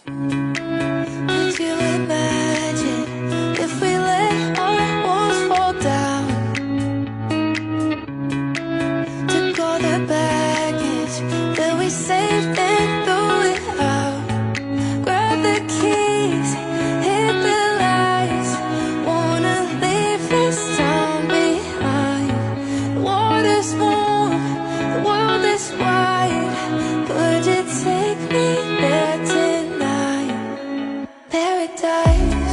Could you imagine if we let our walls fall down? Took all the baggage that we saved and threw it out. Grab the keys, hit the lights. Wanna leave this town behind. The water's warm, the world is wide. Could you take me there tonight? Paradise.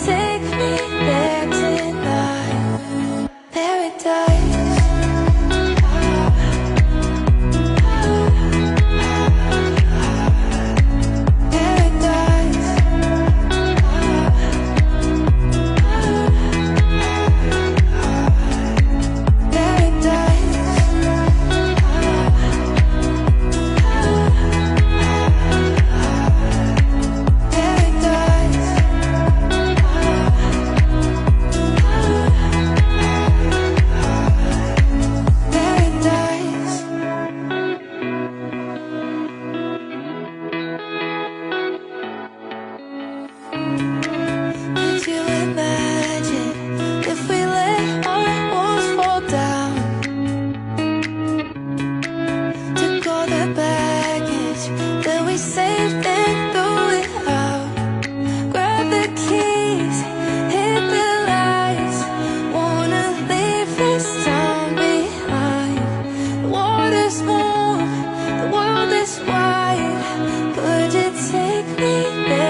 Take me there tonight. Paradise. Could you imagine if we let our walls fall down? Took all the baggage that we saved and threw it out. Grab the keys, hit the lights. Wanna leave this town behind. The water's warm, the world is wide. Could you take me there?